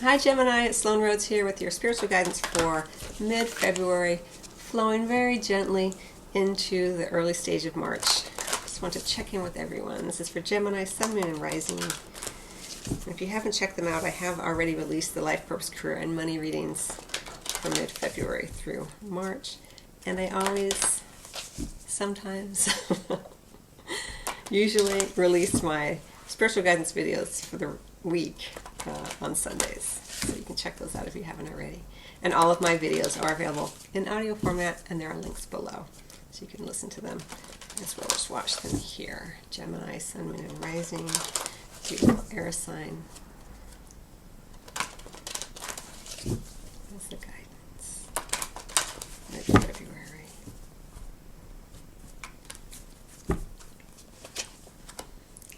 Hi Gemini, it's Sloan Rhodes here with your spiritual guidance for mid-February, flowing very gently into the early stage of March. Just want to check in with everyone. This is for Gemini, Sun, Moon, and Rising. If you haven't checked them out, I have already released the Life Purpose, Career, and Money readings for mid-February through March. And I always, sometimes, usually release my spiritual guidance videos for the week on Sundays. So you can check those out if you haven't already. And all of my videos are available in audio format, and there are links below. So you can listen to them as well as watch them here. Gemini, Sun, Moon, and Rising. Beautiful air sign. That's the guidance. Mid-February.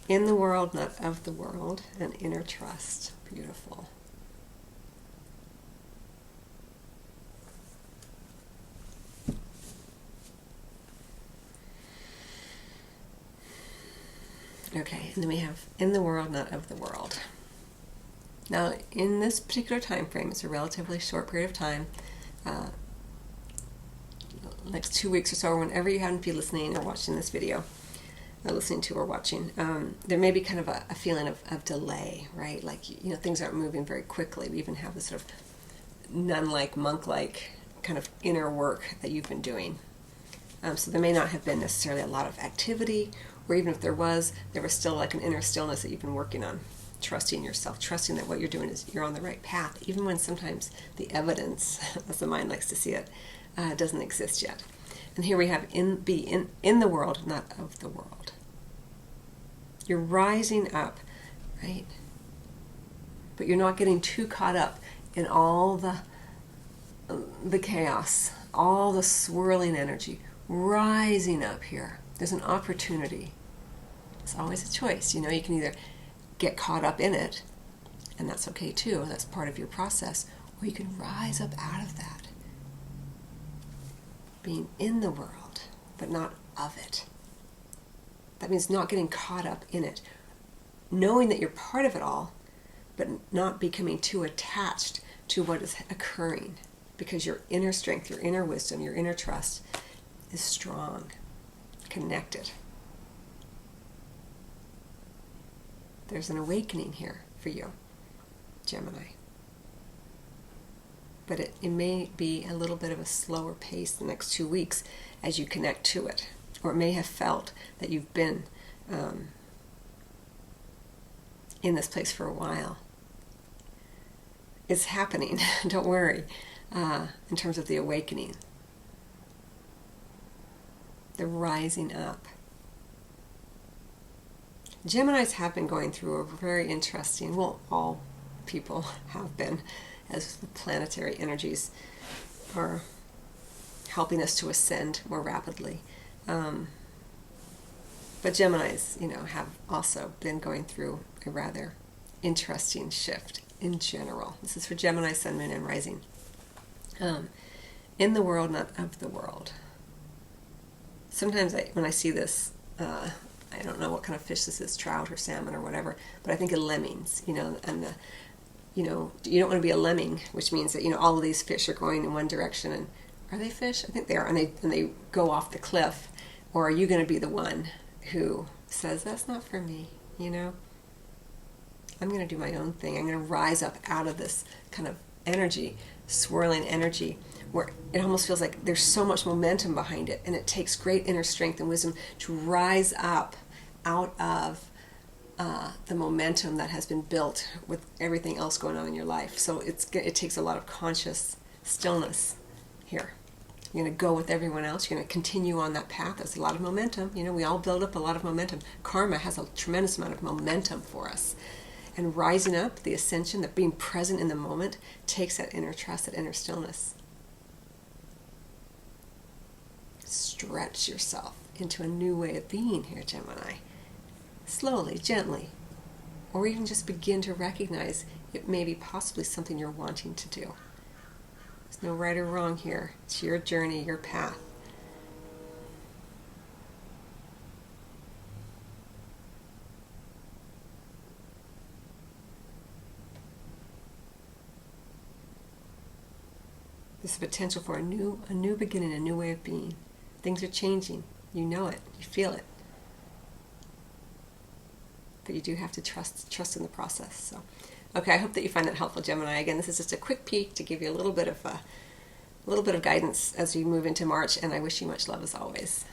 In the world, not of the world, an inner trust. Beautiful. Okay, and then we have in the world, not of the world. Now, in this particular time frame, it's a relatively short period of time, next 2 weeks or so, or whenever you happen to be listening or watching this video, or listening to or watching, there may be kind of a feeling of delay, right? Like, things aren't moving very quickly. We even have this sort of nun-like, monk-like kind of inner work that you've been doing. So there may not have been necessarily a lot of activity, or even if there was still like an inner stillness that you've been working on, trusting yourself, trusting that what you're doing is you're on the right path, even when sometimes the evidence, as the mind likes to see it, doesn't exist yet. And here we have in the world, not of the world. You're rising up, right? But you're not getting too caught up in all the chaos, all the swirling energy. Rising up here. There's an opportunity. It's always a choice. You can either get caught up in it, and that's okay too. That's part of your process. Or you can rise up out of that. Being in the world, but not of it. That means not getting caught up in it. Knowing that you're part of it all, but not becoming too attached to what is occurring. Because your inner strength, your inner wisdom, your inner trust is strong, connected. There's an awakening here for you, Gemini. But it may be a little bit of a slower pace the next 2 weeks as you connect to it. Or it may have felt that you've been in this place for a while. It's happening, don't worry, in terms of the awakening. The rising up. Geminis have been going through a very interesting, well, all people have been, as the planetary energies are helping us to ascend more rapidly. But Geminis, have also been going through a rather interesting shift in general. This is for Gemini, Sun, Moon, and Rising. In the world, not of the world. Sometimes when I see this, I don't know what kind of fish this is, trout or salmon or whatever, but I think of lemmings, and you don't want to be a lemming, which means that, all of these fish are going in one direction, and are they fish? I think they are, and they go off the cliff, or are you going to be the one who says, that's not for me, I'm going to do my own thing. I'm going to rise up out of this kind of energy, swirling energy, where it almost feels like there's so much momentum behind it, and it takes great inner strength and wisdom to rise up out of the momentum that has been built with everything else going on in your life. So it takes a lot of conscious stillness here. You're going to go with everyone else. You're going to continue on that path. There's a lot of momentum. We all build up a lot of momentum. Karma has a tremendous amount of momentum for us. And rising up, the ascension, that being present in the moment, takes that inner trust, that inner stillness. Stretch yourself into a new way of being here, Gemini. Slowly, gently. Or even just begin to recognize it may be possibly something you're wanting to do. There's no right or wrong here. It's your journey, your path. There's the potential for a new beginning, a new way of being. Things are changing. You know it. You feel it. But you do have to trust in the process. So, okay, I hope that you find that helpful, Gemini. Again, this is just a quick peek to give you a little bit of guidance as we move into March, and I wish you much love as always.